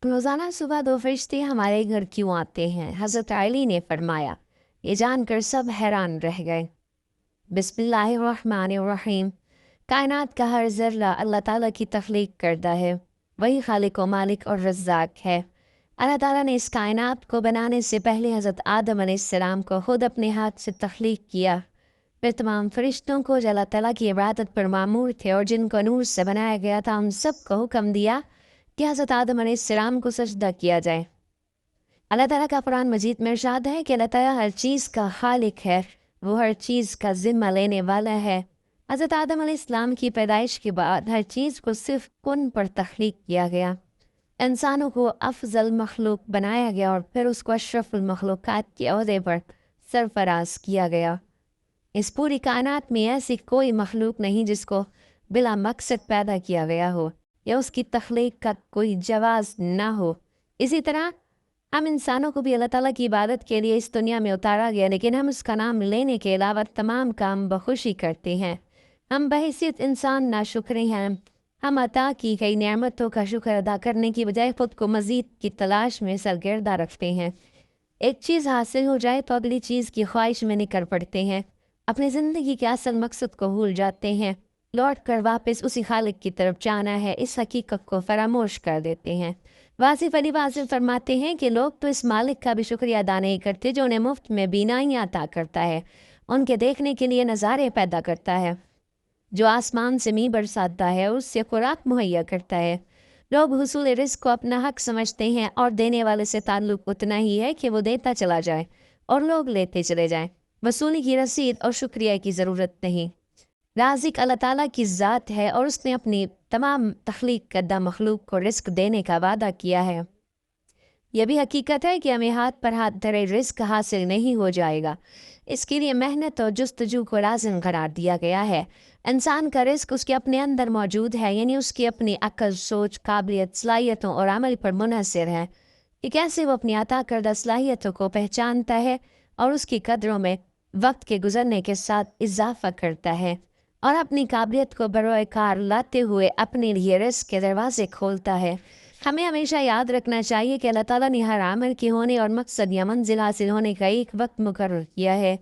रोज़ाना सुबह 2 फरिश्ते हमारे घर क्यों आते हैं? हज़रत अली ने फरमाया। ये जानकर सब हैरान रह गए। बिस्मिल्लाहिर्रहमानिर्रहीम। कायनात का हर ज़र्रा अल्लाह ताला की तख्लीक करदा है। वही खालिक व मालिक और रज़्ज़ाक है। अल्लाह ताला ने इस कायनात को बनाने से पहले हज़रत आदम अलैहिस्सलाम को खुद अपने हाथ से तख्लीक किया। फिर तमाम फरिश्तों को जो अल्लाह ताला की इबादत पर मामूर थे और जिनको नूर से बनाया गया था, उन सब को हुक्म दिया कि हज़रत आदम अलैहिस्सलाम को सजदा किया जाए। अल्लाह ताला का कुरान मजीद में इरशाद है कि अल्लाह ताला हर चीज़ का खालिक है, वो हर चीज़ का ज़िम्मा लेने वाला है। हज़रत आदम अलैहिस्सलाम की पैदाइश के बाद हर चीज़ को सिर्फ कुन पर तख्लीक किया गया। इंसानों को अफजल मखलूक बनाया गया और फिर उसको अशरफुल मखलूक़ात के ओहदे पर सरफराज किया गया। इस पूरी कायनात में ऐसी कोई मखलूक नहीं जिसको बिला मकसद पैदा किया गया हो या उसकी तख्लीक का कोई जवाज़ ना हो। इसी तरह हम इंसानों को भी अल्लाह ताला की इबादत के लिए इस दुनिया में उतारा गया, लेकिन हम उसका नाम लेने के अलावा तमाम काम बखुशी करते हैं। हम बहैसियत इंसान नाशुक्रे हैं। हम अता की गई नेमतों का शुक्र अदा करने की बजाय खुद को मज़ीद की तलाश में सरगर्दा रखते हैं। एक चीज़ हासिल हो जाए तो अगली चीज़ की ख्वाहिश में निकल पड़ते हैं। अपनी ज़िंदगी के असल मकसद को भूल जाते हैं। लौट कर वापस उसी खालिक की तरफ जाना है, इस हकीकत को फरामोश कर देते हैं। वासिफ अली वासिफ फरमाते हैं कि लोग तो इस मालिक का भी शुक्रिया अदा नहीं करते जो उन्हें मुफ्त में बीनाइयाँ अता करता है, उनके देखने के लिए नज़ारे पैदा करता है, जो आसमान से मींह बरसाता है, उससे खुराक मुहैया करता है। लोग हुसूल रिज़्क़ को अपना हक समझते हैं और देने वाले से ताल्लुक़ उतना ही है कि वो देता चला जाए और लोग लेते चले जाएं। वसूली की रसीद और शुक्रिया की ज़रूरत नहीं। राज़िक अल्लाह ताला की ज़ात है और उसने अपनी तमाम तख्लीक करदा मखलूक को रिस्क देने का वादा किया है। यह भी हकीकत है कि हमें हाथ पर हाथ धरे रिस्क हासिल नहीं हो जाएगा। इसके लिए मेहनत और जुस्तजू को लाज़िम करार दिया गया है। इंसान का रिस्क उसके अपने अंदर मौजूद है, यानी उसकी अपनी अक्ल, सोच, काबिलियत, सलाहियतों और अमल पर मुनहसर है कि कैसे वो अपनी अता करदा सलाहियतों को पहचानता है और उसकी कदरों में वक्त के गुजरने के साथ इजाफा करता है और अपनी काबिलियत को बरोए कार लाते हुए अपने लिए रिस्क के दरवाजे खोलता है। हमें हमेशा याद रखना चाहिए कि अल्लाह ताला ने हर आमल के होने और मकसद या मंजिल हासिल होने का एक वक्त मुकर्रर किया है।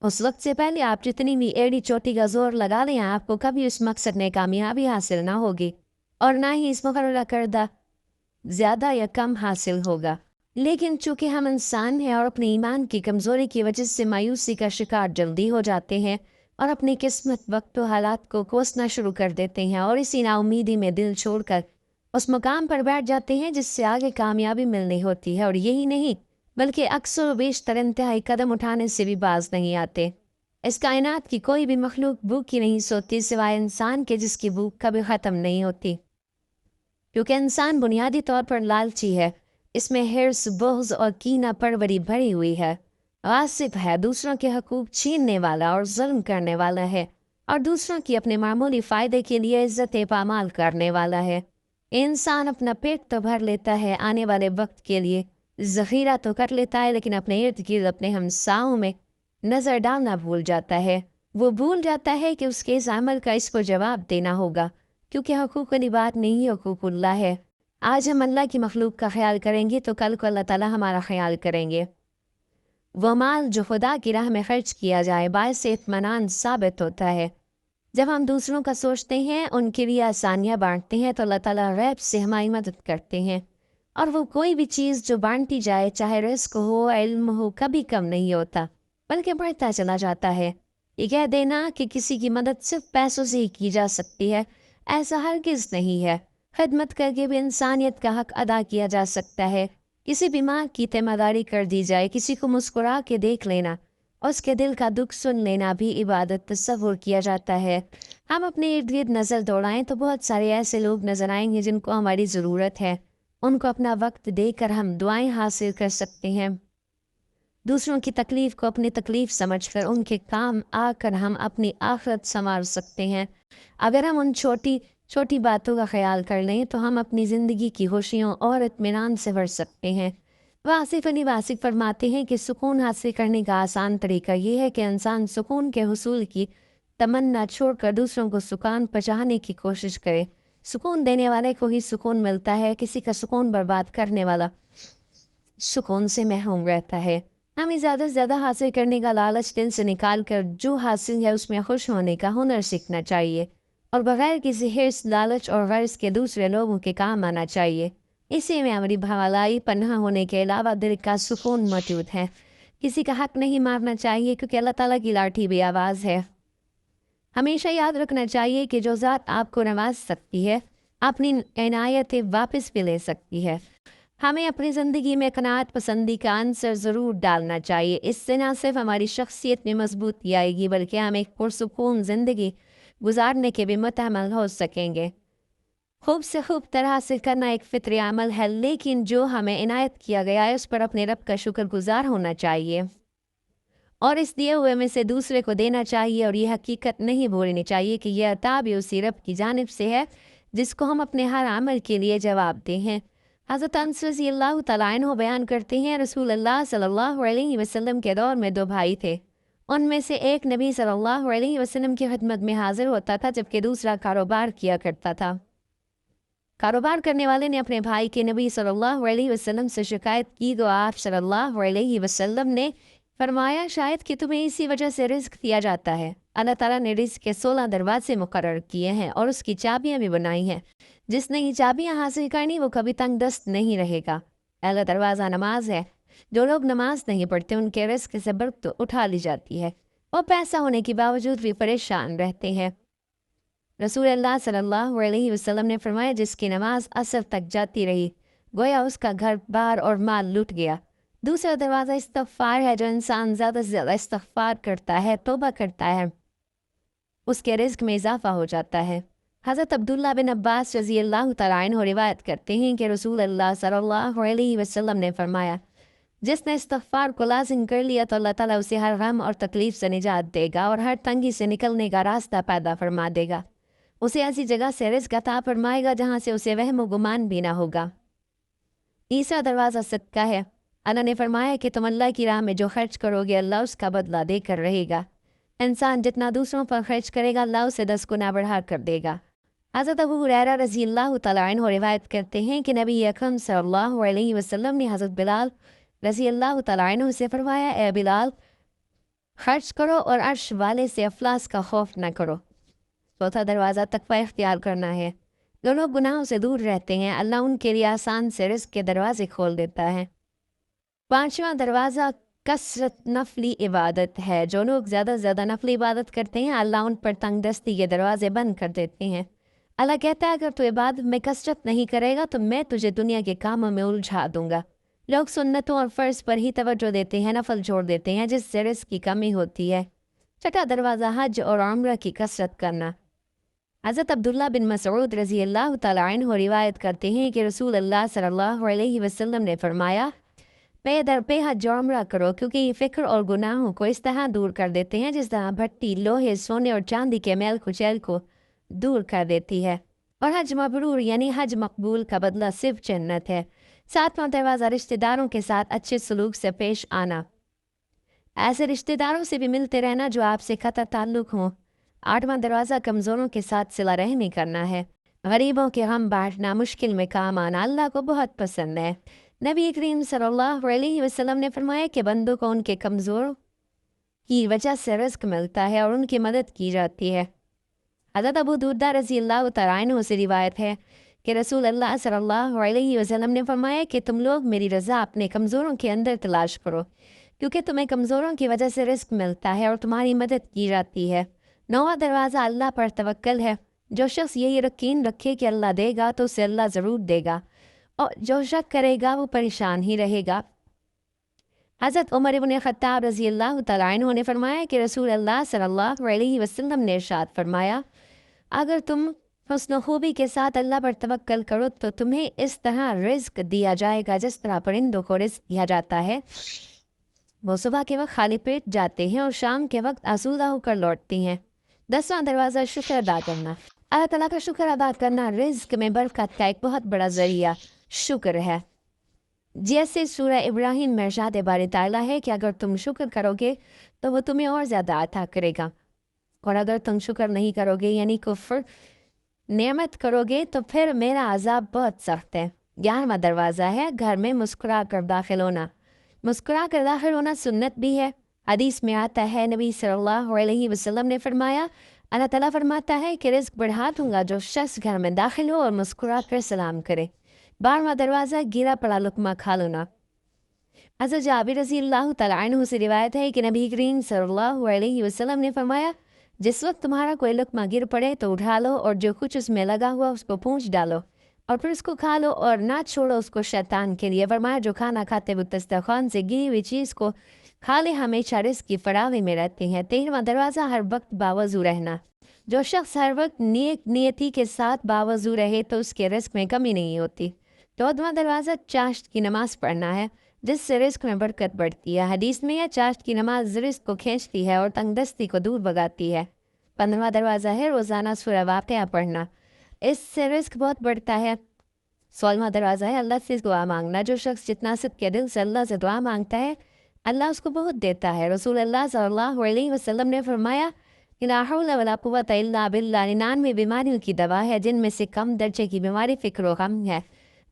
उस वक्त से पहले आप जितनी भी एड़ी चोटी का जोर लगा लें, आपको कभी उस मकसद में कामयाबी हासिल ना होगी और ना ही इस मुकर्रर करदा ज़्यादा या कम हासिल होगा। लेकिन चूंकि हम इंसान हैं और अपने ईमान की कमज़ोरी की वजह से मायूसी का शिकार जल्दी हो जाते हैं और अपनी किस्मत, वक्त व हालात को कोसना शुरू कर देते हैं और इसी नाउमीदी में दिल छोड़कर उस मुकाम पर बैठ जाते हैं जिससे आगे कामयाबी मिलनी होती है। और यही नहीं बल्कि अक्सर व बेशतर इंतहाई कदम उठाने से भी बाज नहीं आते। इस कायनात की कोई भी मखलूक भूखी नहीं सोती सिवाय इंसान के, जिसकी भूख कभी ख़त्म नहीं होती, क्योंकि इंसान बुनियादी तौर पर लालची है। इसमें हिर्स, बुग़्ज़ और कीना परवरी भरी हुई है। गासिब है, दूसरों के हकूक़ छीनने वाला और जुल्म करने वाला है और दूसरों की अपने मामूली फ़ायदे के लिए इज़्ज़त पामाल करने वाला है। इंसान अपना पेट तो भर लेता है, आने वाले वक्त के लिए ज़ख़ीरा तो कर लेता है, लेकिन अपने इर्द गिर्द अपने हमसाओं में नज़र डालना भूल जाता है। वो भूल जाता है कि उसके इस अमल का इसको जवाब देना होगा, क्योंकि हकूक़ वाली बात नहीं, हकूक़ुल्लाह है। आज हम अल्लाह की मखलूक का ख्याल करेंगे तो कल को अल्लाह ताला हमारा ख्याल करेंगे। वो माल जो खुदा की राह में खर्च किया जाए बायस इत्मीनान साबित होता है। जब हम दूसरों का सोचते हैं, उनके लिए आसानियाँ बांटते हैं, तो अल्लाह ताला गैब से हमारी मदद करते हैं और वो कोई भी चीज़ जो बांटी जाए, चाहे रिस्क हो, इल्म हो, कभी कम नहीं होता बल्कि बढ़ता चला जाता है। ये कह देना कि किसी की मदद सिर्फ पैसों से ही की जा सकती है, ऐसा हरगिज़ नहीं है। खिदमत करके भी इंसानियत का हक अदा किया जा सकता है। किसी बीमार की तीमारदारी कर दी जाए, किसी को मुस्कुरा के देख लेना, उसके दिल का दुख सुन लेना भी इबादत तस्वुर किया जाता है। हम अपने इर्द गिर्द नज़र दौड़ाएं तो बहुत सारे ऐसे लोग नज़र आएंगे जिनको हमारी ज़रूरत है। उनको अपना वक्त देकर हम दुआएं हासिल कर सकते हैं। दूसरों की तकलीफ़ को अपनी तकलीफ़ समझकर उनके काम आकर हम अपनी आखिरत संवार सकते हैं। अगर हम उन छोटी छोटी बातों का ख्याल कर लें तो हम अपनी ज़िंदगी की खुशियों और इत्मीनान से भर सकते हैं। वासिफ अली वासिफ फरमाते हैं कि सुकून हासिल करने का आसान तरीका ये है कि इंसान सुकून के हुसूल की तमन्ना छोड़कर दूसरों को सुकून पहुँचाने की कोशिश करे। सुकून देने वाले को ही सुकून मिलता है, किसी का सुकून बर्बाद करने वाला सुकून से महरूम रहता है। हमें ज़्यादा से ज़्यादा हासिल करने का लालच दिल से निकाल कर जो हासिल है उसमें खुश होने का हुनर सीखना चाहिए और बगैर किसी हिर्स, लालच और गर्ज के दूसरे लोगों के काम आना चाहिए। इसी में हमारी भलाई पन्हा होने के अलावा दिल का सुकून मौजूद है। किसी का हक नहीं मारना चाहिए क्योंकि अल्लाह ताला की लाठी भी आवाज़ है। हमेशा याद रखना चाहिए कि जो ज़ात आपको नवाज सकती है अपनी इनायतें वापस भी ले सकती है। हमें अपनी ज़िंदगी में कनात पसंदी का आंसर ज़रूर डालना चाहिए। इससे न सिर्फ हमारी शख्सियत में मजबूती आएगी बल्कि हम एक पुरसुकून ज़िंदगी गुजारने के भी मुतहमल हो सकेंगे। खूब से खूब तरह से करना एक फितरी अमल है, लेकिन जो हमें इनायत किया गया है उस पर अपने रब का शुक्रगुजार होना चाहिए और इस दिए हुए में से दूसरे को देना चाहिए। और यह हकीकत नहीं भूलनी चाहिए कि यह अता भी उसी रब की जानिब से है जिसको हम अपने हर अमल के लिए जवाब दें हैं। हज़रत अनस रज़ियल्लाहु तआला अन्हु बयान करते हैं, रसूल अल्लाह सल्लल्लाहु अलैहि वसल्लम के दौर में दो भाई थे। उनमें से एक नबी सल्लल्लाहु अलैहि वसल्लम की खिदमत में हाजिर होता था जबकि दूसरा कारोबार किया करता था। कारोबार करने वाले ने अपने भाई के नबी सल्लल्लाहु अलैहि वसल्लम से शिकायत की तो आप सल्लल्लाहु अलैहि वसल्लम ने फरमाया, शायद कि तुम्हें इसी वजह से रिस्क दिया जाता है। अल्लाह ताला ने रिस्क के 16 दरवाजे मुकर्रर किए हैं और उसकी चाबियां भी बनाई हैं। जिसने ये चाबियां हासिल करनी वो कभी तंग दस्त नहीं रहेगा। पहला दरवाज़ा नमाज है। जो लोग नमाज नहीं पढ़ते उनके रिस्क से बरकत उठा ली जाती है और पैसा होने के बावजूद भी परेशान रहते हैं। रसूल अल्लाह सल्लल्लाहु अलैहि वसल्लम ने फरमाया, जिसकी नमाज असर तक जाती रही गोया उसका घर बार और माल लूट गया। दूसरा दरवाज़ा इस्तग़फ़ार है। जो इंसान ज़्यादा से ज़्यादा इस्तग़फ़ार करता है, तौबा करता है, उसके रिज़्क़ में इजाफ़ा हो जाता है। हज़रत अब्दुल्ला बिन अब्बास रज़ियल्लाहु तआला अन्हु रिवायत करते हैं कि रसूल अल्लाह सल्लल्लाहु अलैहि वसल्लम ने फरमाया, जिसने इस्तग़फ़ार को लाज़िम कर लिया तो अल्लाह ताला उसे हर गम और तकलीफ़ से निजात देगा और हर तंगी से निकलने का रास्ता पैदा फरमा देगा। उसे ऐसी जगह से रिज़्क़ अता फरमाएगा जहाँ से उसे वहम व गुमान भी ना होगा। तीसरा दरवाज़ा सदका है। अल्लाह ने फरमाया कि तुम अल्लाह की राह में जो खर्च करोगे अल्लाह उसका बदला देकर रहेगा। इंसान जितना दूसरों पर खर्च करेगा अल्लाह उसे 10 गुना बढ़ा कर देगा। हज़रत अबू हुरैरा रज़ियल्लाहु तआला अन्हु रिवायत करते हैं कि नबी अकरम सल्लल्लाहु अलैहि वसल्लम ने हज़रत बिलाल रज़ियल्लाहु तआला अन्हु से फरमाया, ए बिलाल, खर्च करो और अर्श वाले से अफलास का खौफ न करो। चौथा दरवाज़ा तकवा इख्तियार करना है। जो लोग गुनाहों से दूर रहते हैं अल्लाह उनके लिए आसान से रिज़्क़ के दरवाजे खोल देता है। पांचवा दरवाज़ा कसरत नफली इबादत है। जो लोग ज़्यादा से ज़्यादा नफली इबादत करते हैं अल्लाह उन पर तंगदस्ती के दरवाजे बंद कर देते हैं। अल्लाह कहता है, अगर तू इबादत में कसरत नहीं करेगा तो मैं तुझे दुनिया के कामों में उलझा दूंगा। लोग सुन्नतों और फ़र्ज पर ही तवज्जो देते हैं, नफल छोड़ देते हैं, जिससे रिज़्क़ की कमी होती है। छठा दरवाज़ा हज और उम्रा की कसरत करना। हज़रत अब्दुल्ला बिन मसऊद रज़ियल्लाहु तआला अन्हु रिवायत करते हैं कि रसूल अल्लाह सल्लल्लाहु अलैहि वसल्लम ने फरमाया, पे दर पे हज और उम्रा करो क्योंकि ये फ़िक्र और गुनाहों को इस तरह दूर कर देते हैं जिस तरह भट्टी लोहे, सोने और चांदी के मैल कुचैल को दूर कर देती है। और हज मबरूर यानी हज मकबूल का बदला सिर्फ जन्नत है। सातवां दरवाज़ा रिश्तेदारों के साथ अच्छे सलूक से पेश आना। ऐसे रिश्तेदारों से भी मिलते रहना जो आपसे क़ता ताल्लुक़ हों। आठवां दरवाज़ा कमज़ोरों के साथ सिला रहमी करना है। गरीबों के गम बांटना, मुश्किल में काम आना अल्लाह को बहुत पसंद है। नबी करीम सल्लल्लाहु अलैहि वसल्लम ने फरमाया कि बंदों को उनके कमज़ोर की वजह से रिज़्क़ मिलता है और उनकी मदद की जाती है। हज़रत अबू दुर्दा रज़ियल्लाहु तआला अन्हु से रिवायत है कि रसूल अल्लाह सल्लल्लाहु अलैहि वसल्लम ने फरमाया कि तुम लोग मेरी रज़ा अपने कमज़ोरों के अंदर तलाश करो क्योंकि तुम्हें कमज़ोरों की वजह से रिज़्क़ मिलता है और तुम्हारी मदद की जाती है। नौवां दरवाज़ा अल्लाह पर तवक्कल है। जो शख्स यही यकीन रखे कि अल्लाह देगा तो उसे अल्लाह ज़रूर देगा और जो शक करेगा वो परेशान ही रहेगा। हज़रत उमर इब्न ख़त्ताब रज़ियल्लाहु तआला अन्हु ने फरमाया कि रसूल अल्लाह सल्लल्लाहु अलैहि वसल्लम ने इरशाद फरमाया, अगर तुम हुस्न खूबी के साथ अल्लाह पर तवक्कल करो तो तुम्हें इस तरह रिज़्क़ दिया जाएगा जिस तरह परिंदों को रिज़्क़ दिया जाता है। वो सुबह के वक्त खाली पेट जाते हैं और शाम के वक्त आसूदा होकर लौटती हैं। 10वां दरवाज़ा शुक्र अदा करना। अल्लाह ताला का शुक्र अदा करना रिज़्क़ में बरकत का एक बहुत बड़ा ज़रिया शुक्र है। जैसे सूरह इब्राहिम में इरशाद बारी ताला है कि अगर तुम शुक्र करोगे तो वो तुम्हें और ज़्यादा अता करेगा और अगर तुम शुक्र नहीं करोगे यानी कुफ्र नेमत करोगे तो फिर मेरा अज़ाब बहुत सख्त है। 11वां दरवाज़ा है घर में मुस्कुरा कर दाखिल होना। मुस्कुरा कर दाखिल होना सुन्नत भी है। हदीस में आता है नबी सल्लल्लाहु अलैहि वसल्लम ने फरमाया, अल्लाह ताला फरमाता है कि रिज़्क बढ़ा दूंगा जो शख्स घर में दाखिल हो और मुस्कुरा कर सलाम करे। 12वां दरवाज़ा गिरा पड़ा लुक़मा खा लेना। हज़रत जाबिर रज़ियल्लाहु तआला अन्हु से रिवायत है कि नबी करीम सल्लल्लाहु अलैहि वसल्लम ने फरमाया, जिस वक्त तुम्हारा कोई लुक़मा गिर पड़े तो उठा लो और जो कुछ उसमें लगा हुआ उसको पूंछ डालो और फिर उसको खा लो और ना छोड़ो उसको शैतान के लिए। फरमाया जो खाना खाते वो दस्तरखान से गिरी हुई चीज़ को खा ले हमेशा रिज़्क की फराहमी में रहती हैं। 13वां दरवाज़ा हर वक्त बावजू रहना। जो शख्स हर वक्त नेक नियति के साथ बावजू रहे तो उसके रिज़्क में कमी नहीं होती। 14वां दरवाज़ा चाश्त की नमाज़ पढ़ना है जिससे रिज़्क में बरकत बढ़ती है। हदीस में यह चाश्त की नमाज रिज़्क को खींचती है और तंगदस्ती को दूर भगाती है। 15वां दरवाज़ा है रोज़ाना सूरह वाक़िया पढ़ना, इससे रिज़्क बहुत बढ़ता है। 16वां दरवाज़ा है अल्लाह से दुआ मांगना। जो शख्स जितना सच्चे दिल से अल्लाह से दुआ मांगता है अल्लाह उसको बहुत देता है। रसूल अल्लाह सल्लल्लाहु अलैहि वसल्लम ने फरमाया, ला हौला वला कुव्वता इल्ला बिल्लाह। 99 बीमारियों की दवा है जिनमें से कम दर्जे की बीमारी फ़िक्र व गम है।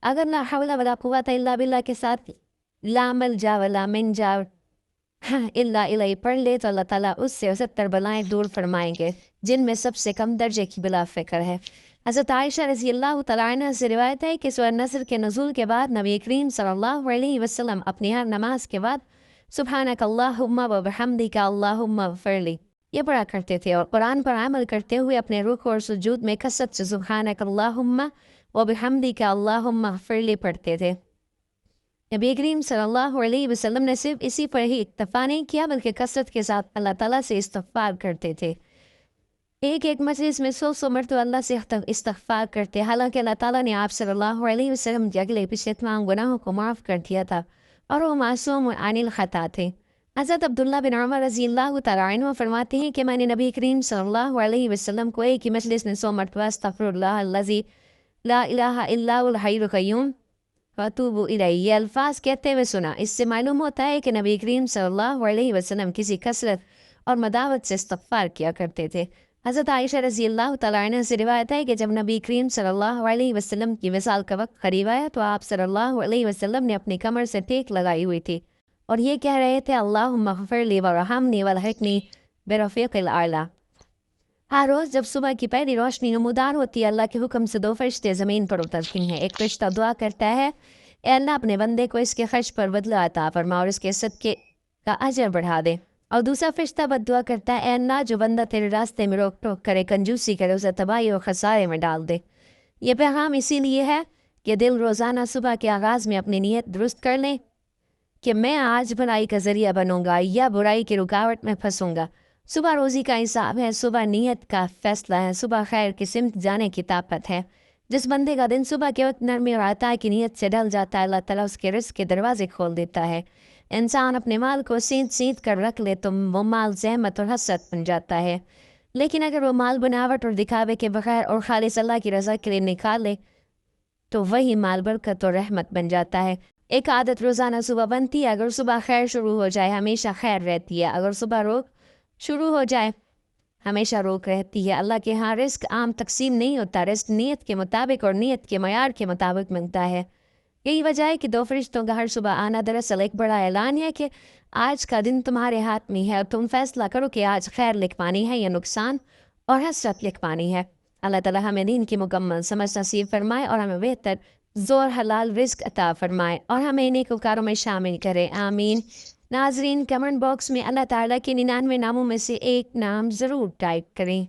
अगर ला हौला वला कुव्वता इल्ला बिल्लाह के साथ ला मलजा वला मिनजा इल्ला इलैहि पढ़ ले तो अल्लाह ताला उससे 70 बलाएं दूर फरमाएंगे जिनमें सबसे कम दर्जे की बिला फ़िक्र है। हज़रत आयशा रज़ियल्लाहु तआला अन्हा से रिवायत है कि सूरह नस्र के नुज़ूल के बाद नबी करीम सल्लल्लाहु अलैहि वसल्लम अपनी हर नमाज के बाद सुब्हानक अल्लाहुम्मा व बिहम्दिका अल्लाहुम्मा ग़फ़िरली ये पढ़ा करते थे और कुरान पर अमल करते हुए अपने रुकू और सुजूद में कसरत से सुब्हानक अल्लाहुम्मा व बिहम्दिका अल्लाहुम्मा ग़फ़िरली पढ़ते थे। नबी करीम सल्लल्लाहु अलैहि वसल्लम ने सिर्फ इसी पर ही इक्तफा नहीं किया बल्कि कसरत के साथ अल्लाह ताला से इस्तग़फ़ार करते थे। एक मजलिस में 100 मरतबा अल्लाह से इस्तग़फ़ार करते। हालांकि अल्लाह ताला ने आप सल्लल्लाहु अलैहि वसल्लम के अगले पिछले तमाम गुनाहों को माफ़ कर दिया था और वो मासूम अनिल ख़ता थे। हज़रत अब्दुल्ला बिन उमर रज़ियल्लाहु तआला अन्हु फरमाते हैं कि मैंने नबी करीम सल्लल्लाहु अलैहि वसल्लम को एक ही मजलिस में 100 मरतबा अस्तग़फ़िरुल्लाह अल्लज़ी ला इलाहा इल्ला हुवल हय्युल क़य्यूम फ़अतूबु इलैहि ये अल्फाज कहते हुए सुना। इससे मालूम होता है कि नबी करीम सल्लल्लाहु अलैहि वसल्लम किसी कसरत और मदावत से इस्तग़फ़ार किया करते थे। हज़रत आयशा रज़ियल्लाहु तआला अन्हा से रिवायत है कि जब नबी करीम सल्लल्लाहु अलैहि वसल्लम की विसाल का वक्त करीब आया तो आप सल्लल्लाहु अलैहि वसल्लम ने अपनी कमर से टेक लगाई हुई थी और ये कह रहे थे अल्लाहुम्मा ग़फ़िरली वरहमनी वल्हिक़नी बिरफ़ीक़िल आला। हर रोज़ जब सुबह की पहली रोशनी नमूदार होती है अल्लाह के हुक्म से 2 फरिश्ते ज़मीन पर उतरते हैं। एक फरिश्ता दुआ करता है, ए अल्लाह अपने बंदे को इसके खर्च पर बदला अता फरमा और इसके सदक़े का अजर बढ़ा दे। और दूसरा फरिश्ता बद्दुआ करता है, ए अल्लाह जो बंदा तेरे रास्ते में रोक टोक करे कंजूसी करे उसे तबाही और खसारे में डाल दे। ये पैगाम इसीलिए है कि दिल रोज़ाना सुबह के आगाज़ में अपनी नीयत दुरुस्त कर ले कि मैं आज भलाई का ज़रिया बनूंगा या बुराई की रुकावट में फंसूंगा। सुबह रोज़ी का हिसाब है, सुबह नीयत का फ़ैसला है, सुबह खैर की सिमत जाने की ताकत है। जिस बंदे का दिन सुबह के वक्त नरमी और अता की नीयत से ढल जाता है अल्लाह ताला उसके रिज़्क़ के दरवाजे खोल देता है। इंसान अपने माल को सींच कर रख ले तो वो माल ज़हमत और हसरत बन जाता है, लेकिन अगर वो माल बनावट और दिखावे के बगैर और खालिस अल्लाह की रज़ा के लिए निकाल ले तो वही माल बरकत और रहमत बन जाता है। एक आदत रोज़ाना सुबह बनती है, अगर सुबह खैर शुरू हो जाए हमेशा खैर रहती है, अगर सुबह रोग शुरू हो जाए हमेशा रोक रहती है। अल्लाह के यहाँ रिज़्क़ आम तकसीम नहीं होता, रिज़्क़ नीयत के मुताबिक और नीयत के मयार के मुताबिक मिलता है। यही वजह है कि 2 फरिश्तों का हर सुबह आना दरअसल एक बड़ा ऐलान है कि आज का दिन तुम्हारे हाथ में है और तुम फैसला करो कि आज खैर लिखवानी है या नुकसान और हसरत लिखवानी है। अल्लाह ताला हमें दीन की मुकम्मल समझ नसीब फरमाए और हमें बेहतर ज़ोर हलाल रिज़्क़ अता फरमाए और हमें इन्हीं नेकोकारों में शामिल करें, आमीन। नाजरीन, कमेंट बॉक्स में अल्लाह ताला के 99 नामों में से एक नाम ज़रूर टाइप करें।